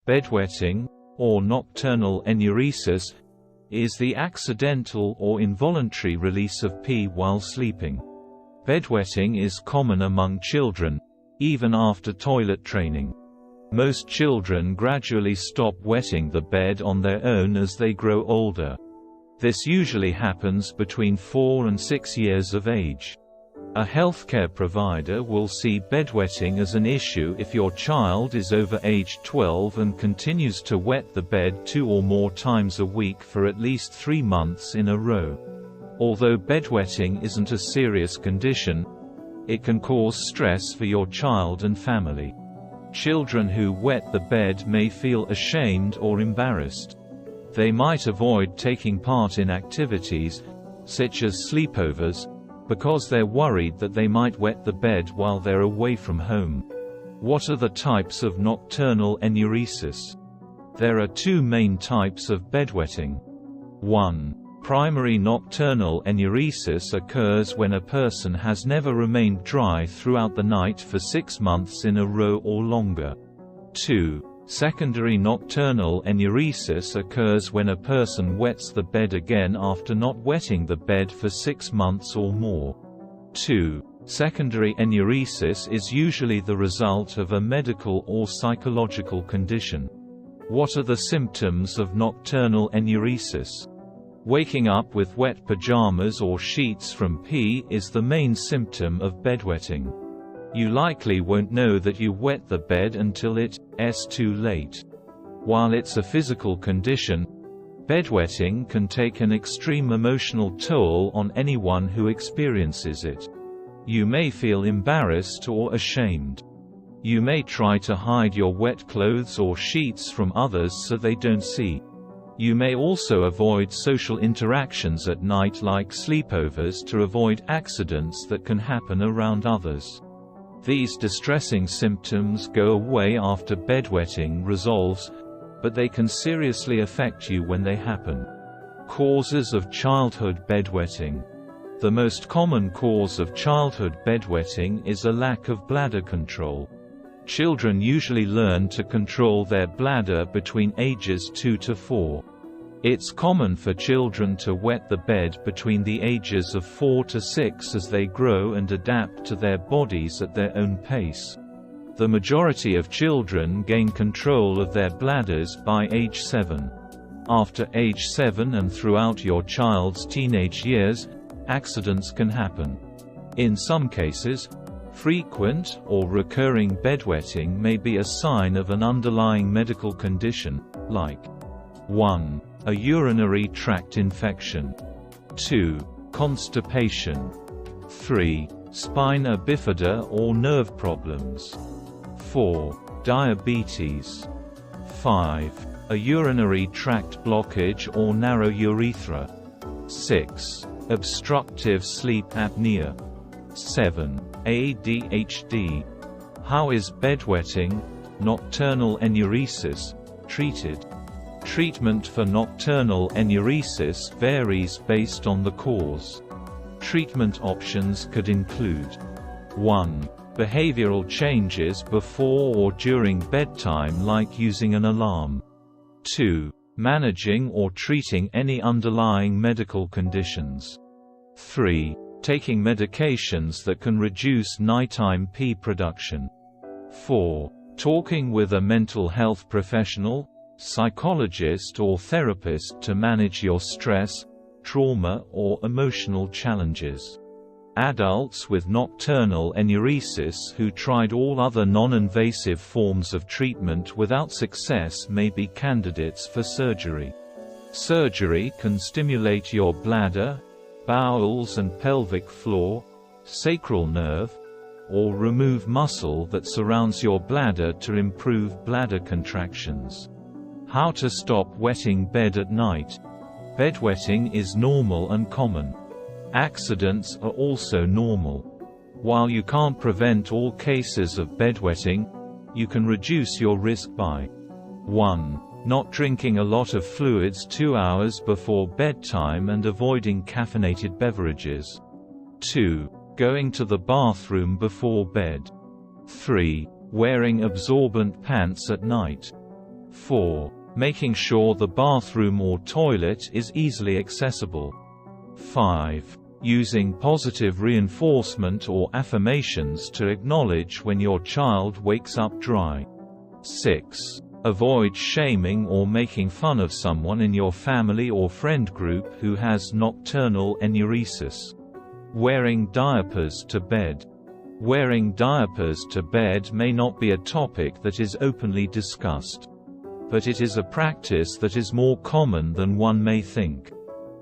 Bedwetting, or nocturnal enuresis, is the accidental or involuntary release of pee while sleeping. Bedwetting is common among children, even after toilet training. Most children gradually stop wetting the bed on their own as they grow older. This usually happens between 4 and 6 years of age. A healthcare provider will see bedwetting as an issue if your child is over age 12 and continues to wet the bed 2 or more times a week for at least 3 months in a row. Although bedwetting isn't a serious condition, it can cause stress for your child and family. Children who wet the bed may feel ashamed or embarrassed. They might avoid taking part in activities, such as sleepovers, because they're worried that they might wet the bed while they're away from home. What are the types of nocturnal enuresis? There are 2 main types of bedwetting. 1. Primary nocturnal enuresis occurs when a person has never remained dry throughout the night for 6 months in a row or longer. 2. Secondary nocturnal enuresis occurs when a person wets the bed again after not wetting the bed for 6 months or more. 2. Secondary enuresis is usually the result of a medical or psychological condition. What are the symptoms of nocturnal enuresis? Waking up with wet pajamas or sheets from pee is the main symptom of bedwetting. You likely won't know that you wet the bed until it's too late. While it's a physical condition, bedwetting can take an extreme emotional toll on anyone who experiences it. You may feel embarrassed or ashamed. You may try to hide your wet clothes or sheets from others so they don't see. You may also avoid social interactions at night like sleepovers to avoid accidents that can happen around others. These distressing symptoms go away after bedwetting resolves, but they can seriously affect you when they happen. Causes of childhood bedwetting. The most common cause of childhood bedwetting is a lack of bladder control. Children usually learn to control their bladder between ages 2 to 4. It's common for children to wet the bed between the ages of 4 to 6 as they grow and adapt to their bodies at their own pace. The majority of children gain control of their bladders by age 7. After age 7 and throughout your child's teenage years, accidents can happen. In some cases, frequent or recurring bedwetting may be a sign of an underlying medical condition, like 1. A urinary tract infection. 2. Constipation. 3. Spina bifida or nerve problems. 4. Diabetes. 5. A urinary tract blockage or narrow urethra. 6. Obstructive sleep apnea. 7. ADHD. How is bedwetting, nocturnal enuresis, treated? Treatment for nocturnal enuresis varies based on the cause. Treatment options could include 1. Behavioral changes before or during bedtime like using an alarm. 2. Managing or treating any underlying medical conditions. 3. Taking medications that can reduce nighttime pee production. 4. Talking with a mental health professional, psychologist or therapist to manage your stress, trauma or emotional challenges. Adults with nocturnal enuresis who tried all other non-invasive forms of treatment without success may be candidates for surgery. Surgery can stimulate your bladder, bowels and pelvic floor, sacral nerve, or remove muscle that surrounds your bladder to improve bladder contractions. How to stop wetting bed at night. Bedwetting is normal and common. Accidents are also normal. While you can't prevent all cases of bedwetting, you can reduce your risk by 1. Not drinking a lot of fluids 2 hours before bedtime and avoiding caffeinated beverages. 2. Going to the bathroom before bed. 3. Wearing absorbent pants at night. 4. Making sure the bathroom or toilet is easily accessible. 5. Using positive reinforcement or affirmations to acknowledge when your child wakes up dry. 6. Avoid shaming or making fun of someone in your family or friend group who has nocturnal enuresis. Wearing diapers to bed. Wearing diapers to bed may not be a topic that is openly discussed. But it is a practice that is more common than one may think.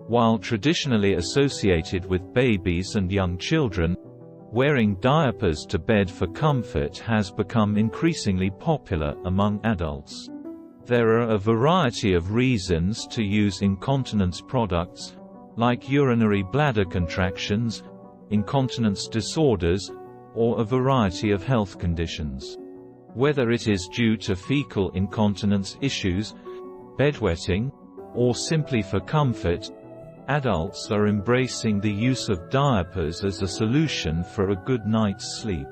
While traditionally associated with babies and young children, wearing diapers to bed for comfort has become increasingly popular among adults. There are a variety of reasons to use incontinence products, like urinary bladder contractions, incontinence disorders, or a variety of health conditions. Whether it is due to fecal incontinence issues, bedwetting, or simply for comfort, adults are embracing the use of diapers as a solution for a good night's sleep.